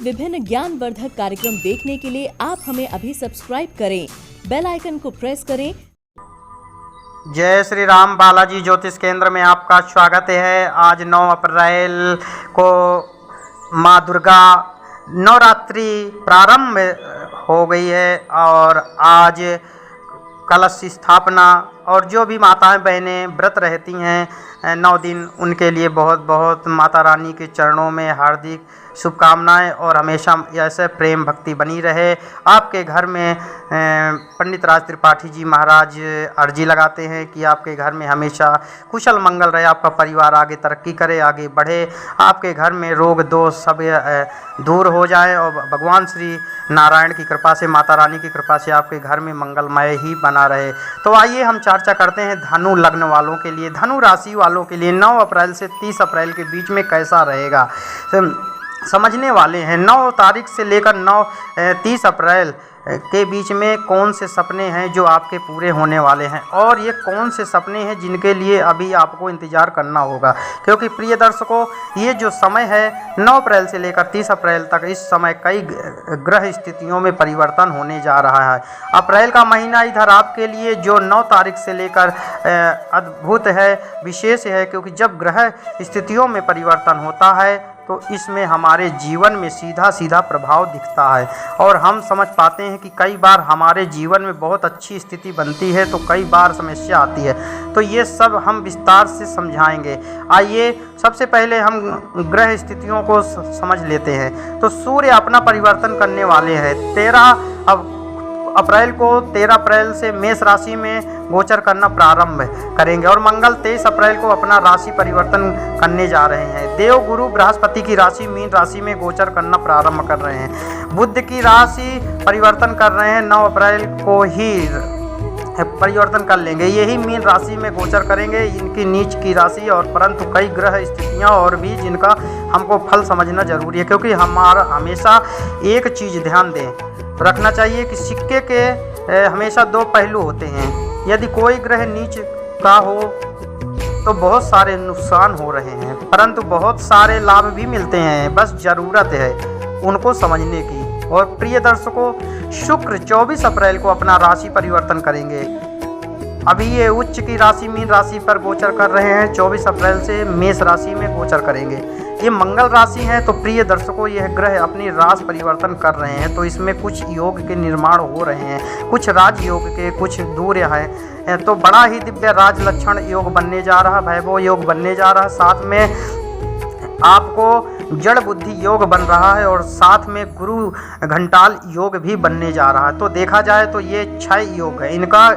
विभिन्न ज्ञानवर्धक कार्यक्रम देखने के लिए आप हमें अभी सब्सक्राइब करें, बेल आइकन को प्रेस करें। जय श्री राम। बालाजी ज्योतिष केंद्र में आपका स्वागत है। आज 9 अप्रैल को माँ दुर्गा नवरात्रि प्रारंभ हो गई है और आज कलश स्थापना और जो भी माताएं बहनें व्रत रहती हैं 9 दिन, उनके लिए बहुत बहुत माता रानी के चरणों में हार्दिक शुभकामनाएं और हमेशा ऐसे प्रेम भक्ति बनी रहे। आपके घर में पंडित राज त्रिपाठी जी महाराज अर्जी लगाते हैं कि आपके घर में हमेशा कुशल मंगल रहे, आपका परिवार आगे तरक्की करे, आगे बढ़े, आपके घर में रोग दोष सब दूर हो जाए और भगवान श्री नारायण की कृपा से, माता रानी की कृपा से आपके घर में मंगलमय ही बना रहे। तो आइए हम चर्चा करते हैं धनु लग्न वालों के लिए, धनु राशि वालों के लिए 9 अप्रैल से 30 अप्रैल के बीच में कैसा रहेगा समझने वाले हैं। 9 तारीख से लेकर 30 अप्रैल के बीच में कौन से सपने हैं जो आपके पूरे होने वाले हैं और ये कौन से सपने हैं जिनके लिए अभी आपको इंतज़ार करना होगा, क्योंकि प्रिय दर्शकों, ये जो समय है 9 अप्रैल से लेकर 30 अप्रैल तक, इस समय कई ग्रह स्थितियों में परिवर्तन होने जा रहा है। अप्रैल का महीना इधर आपके लिए जो 9 तारीख से लेकर अद्भुत है, विशेष है, क्योंकि जब ग्रह स्थितियों में परिवर्तन होता है तो इसमें हमारे जीवन में सीधा सीधा प्रभाव दिखता है और हम समझ पाते हैं कि कई बार हमारे जीवन में बहुत अच्छी स्थिति बनती है तो कई बार समस्या आती है। तो ये सब हम विस्तार से समझाएंगे। आइए सबसे पहले हम ग्रह स्थितियों को समझ लेते हैं। तो सूर्य अपना परिवर्तन करने वाले हैं 13 अप्रैल को। 13 अप्रैल से मेष राशि में गोचर करना प्रारंभ करेंगे और मंगल 23 अप्रैल को अपना राशि परिवर्तन करने जा रहे हैं। देव गुरु बृहस्पति की राशि मीन राशि में गोचर करना प्रारंभ कर रहे हैं। बुध की राशि परिवर्तन कर रहे हैं, 9 अप्रैल को ही परिवर्तन कर लेंगे, यही मीन राशि में गोचर करेंगे, इनकी नीच की राशि। और परंतु कई ग्रह स्थितियाँ और भी जिनका हमको फल समझना जरूरी है, क्योंकि हमारा हमेशा एक चीज़ ध्यान दें रखना चाहिए कि सिक्के के हमेशा 2 पहलू होते हैं। यदि कोई ग्रह नीच का हो तो बहुत सारे नुकसान हो रहे हैं, परंतु बहुत सारे लाभ भी मिलते हैं, बस ज़रूरत है उनको समझने की। और प्रिय दर्शकों, शुक्र 24 अप्रैल को अपना राशि परिवर्तन करेंगे। अभी ये उच्च की राशि मीन राशि पर गोचर कर रहे हैं, 24 अप्रैल से मेष राशि में गोचर करेंगे। ये मंगल राशि है, तो प्रिय दर्शकों ये ग्रह अपनी राशि परिवर्तन कर रहे हैं, तो इसमें कुछ योग के निर्माण हो रहे हैं, कुछ राज योग के, कुछ दूर हैं। तो बड़ा ही दिव्य राज लक्षण योग बनने जा रहा, वैभव योग बनने जा रहा, साथ में आपको जड़ बुद्धि योग बन रहा है और साथ में गुरु घंटाल योग भी बनने जा रहा है। तो देखा जाए तो ये 6 योग है, इनका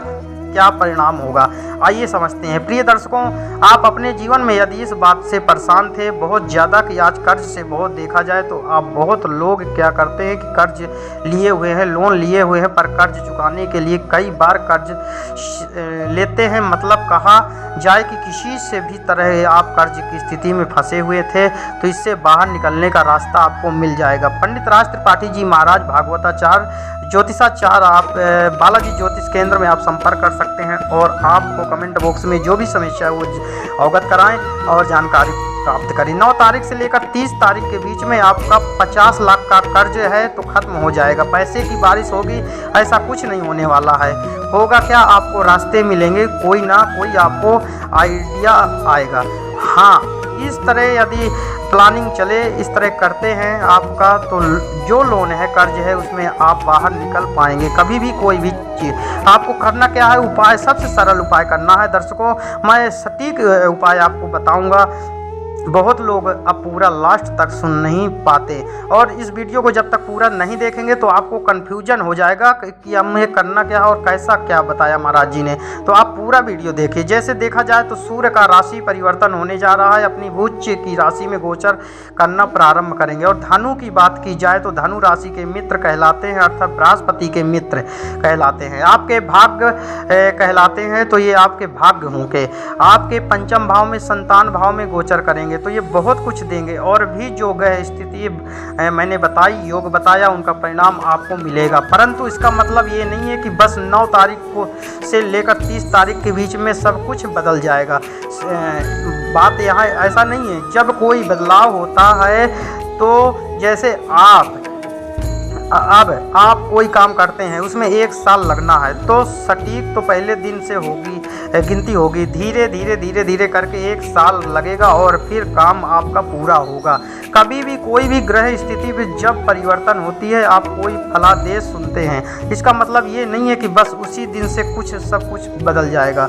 क्या परिणाम होगा आइए समझते हैं। प्रिय दर्शकों, आप अपने जीवन में यदि इस बात से परेशान थे बहुत ज़्यादा कि आज कर्ज से बहुत देखा जाए तो आप बहुत लोग क्या करते हैं कि कर्ज लिए हुए हैं, लोन लिए हुए हैं, पर कर्ज चुकाने के लिए कई बार कर्ज लेते हैं। मतलब कहा जाए कि किसी से भी तरह आप कर्ज की स्थिति में फंसे हुए थे तो इससे बाहर निकलने का रास्ता आपको मिल जाएगा। पंडित राज त्रिपाठी जी महाराज भागवताचार्य ज्योतिषाचार्य आप बालाजी ज्योतिष केंद्र में आप संपर्क कर सकते हैं और आपको कमेंट बॉक्स में जो भी समस्या है वो अवगत कराएं और जानकारी प्राप्त करें। 9 तारीख से लेकर 30 तारीख के बीच में आपका 50 लाख का कर्ज है तो खत्म हो जाएगा, पैसे की बारिश होगी, ऐसा कुछ नहीं होने वाला है। होगा क्या, आपको रास्ते मिलेंगे, कोई ना कोई आपको आइडिया आएगा। हाँ, इस तरह यदि प्लानिंग चले, इस तरह करते हैं आपका, तो जो लोन है, कर्ज है, उसमें आप बाहर निकल पाएंगे। कभी भी कोई भी चीज़ आपको करना क्या है, उपाय सबसे सरल उपाय करना है। दर्शकों, मैं सटीक उपाय आपको बताऊंगा, बहुत लोग अब पूरा लास्ट तक सुन नहीं पाते और इस वीडियो को जब तक पूरा नहीं देखेंगे तो आपको कन्फ्यूजन हो जाएगा कि हमें करना क्या है और कैसा क्या बताया महाराज जी ने। तो आप पूरा वीडियो देखिए। जैसे देखा जाए तो सूर्य का राशि परिवर्तन होने जा रहा है, अपनी उच्च की राशि में गोचर करना प्रारंभ करेंगे। और धनु की बात की जाए तो धनु राशि के मित्र कहलाते हैं, अर्थात बृहस्पति के मित्र कहलाते हैं, आपके भाग्य कहलाते हैं। तो ये आपके भाग्य होंगे, आपके पंचम भाव में, संतान भाव में गोचर करेंगे तो ये बहुत कुछ देंगे। और भी जो ग्रह स्थिति मैंने बताई, योग बताया, उनका परिणाम आपको मिलेगा। परंतु इसका मतलब ये नहीं है कि बस 9 तारीख को से लेकर 30 तारीख के बीच में सब कुछ बदल जाएगा। बात यहाँ ऐसा नहीं है। जब कोई बदलाव होता है तो जैसे अब आप कोई काम करते हैं उसमें 1 साल लगना है तो सटीक तो पहले दिन से होगी, गिनती होगी। धीरे धीरे करके 1 साल लगेगा और फिर काम आपका पूरा होगा। कभी भी कोई भी ग्रह स्थिति में जब परिवर्तन होती है आप कोई फलादेश सुनते हैं, इसका मतलब ये नहीं है कि बस उसी दिन से सब कुछ बदल जाएगा।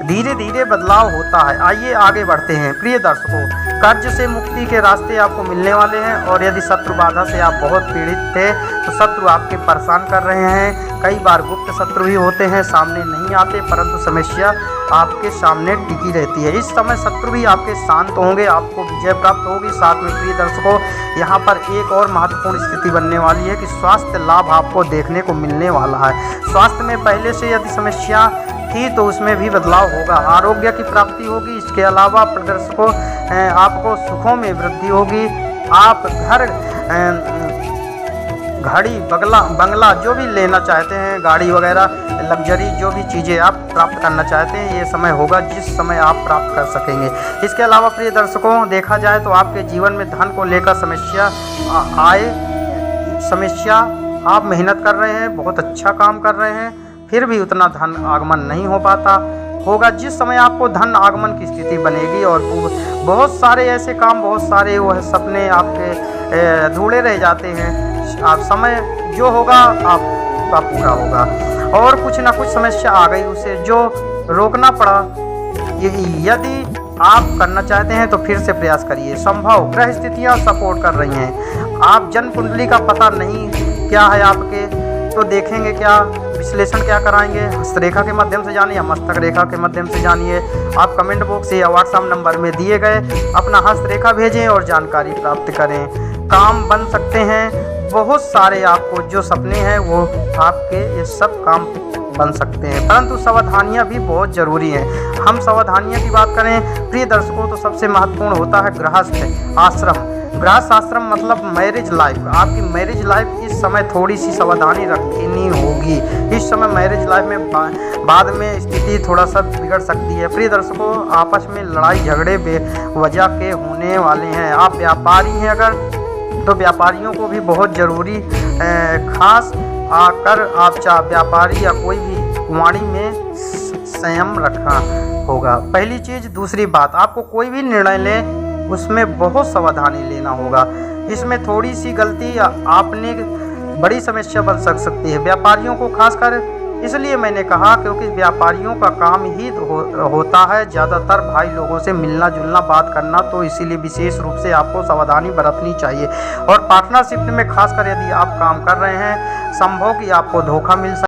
धीरे धीरे बदलाव होता है। आइए आगे बढ़ते हैं। प्रिय दर्शकों, कर्ज से मुक्ति के रास्ते आपको मिलने वाले हैं और यदि शत्रु बाधा से आप बहुत पीड़ित थे तो शत्रु आपके परेशान कर रहे हैं। कई बार गुप्त शत्रु भी होते हैं, सामने नहीं आते परंतु समस्या आपके सामने टिकी रहती है। इस समय शत्रु भी आपके शांत होंगे, आपको विजय प्राप्त होगी। साथ में प्रिय दर्शकों, यहाँ पर एक और महत्वपूर्ण स्थिति बनने वाली है कि स्वास्थ्य लाभ आपको देखने को मिलने वाला है। स्वास्थ्य में पहले से यदि समस्या थी तो उसमें भी बदलाव होगा। आरोग्य की प्राप्ति होगी। इसके अलावा दर्शकों, आपको सुखों में वृद्धि होगी। आप घर, घड़ी, बंगला जो भी लेना चाहते हैं, गाड़ी वगैरह, लग्जरी जो भी चीज़ें आप प्राप्त करना चाहते हैं, ये समय होगा जिस समय आप प्राप्त कर सकेंगे। इसके अलावा प्रिय दर्शकों, देखा जाए तो आपके जीवन में धन को लेकर समस्या आप मेहनत कर रहे हैं, बहुत अच्छा काम कर रहे हैं, फिर भी उतना धन आगमन नहीं हो पाता होगा। जिस समय आपको धन आगमन की स्थिति बनेगी और बहुत सारे ऐसे काम, बहुत सारे वह सपने आपके अधूरे रह जाते हैं। आप समय जो होगा आपका पूरा होगा और कुछ ना कुछ समस्या आ गई, उसे जो रोकना पड़ा। यदि आप करना चाहते हैं तो फिर से प्रयास करिए। संभव ग्रह स्थितियाँ सपोर्ट कर रही हैं। आप जन्म कुंडली का पता नहीं क्या है आपके, तो देखेंगे क्या, विश्लेषण क्या कराएंगे, हस्तरेखा के माध्यम से जानिए या मस्तक रेखा के माध्यम से जानिए। आप कमेंट बॉक्स या व्हाट्सएप नंबर में दिए गए अपना हस्तरेखा भेजें और जानकारी प्राप्त करें। काम बन सकते हैं बहुत सारे, आपको जो सपने हैं वो आपके ये सब काम बन सकते हैं, परंतु सावधानियां भी बहुत ज़रूरी हैं। हम सावधानियां की बात करें प्रिय दर्शकों तो सबसे महत्वपूर्ण होता है गृहस्थ आश्रम। गृहस्थ आश्रम मतलब मैरिज लाइफ। आपकी मैरिज लाइफ इस समय थोड़ी सी सावधानी रखनी होगी। इस समय मैरिज लाइफ में बाद में स्थिति थोड़ा सा बिगड़ सकती है। प्रिय दर्शकों, आपस में लड़ाई झगड़े बेवजह के होने वाले हैं। आप व्यापारी हैं अगर तो व्यापारियों को भी बहुत ज़रूरी खास आकर आप चाहे व्यापारी या कोई भी वाणी में संयम रखना होगा, पहली चीज़। दूसरी बात, आपको कोई भी निर्णय लें उसमें बहुत सावधानी लेना होगा। इसमें थोड़ी सी गलती आपने बड़ी समस्या बन सकती है। व्यापारियों को खासकर इसलिए मैंने कहा क्योंकि व्यापारियों का काम ही होता है ज़्यादातर भाई लोगों से मिलना जुलना, बात करना, तो इसीलिए विशेष रूप से आपको सावधानी बरतनी चाहिए। और पार्टनरशिप में खासकर यदि आप काम कर रहे हैं, संभव कि आपको धोखा मिल सकता है।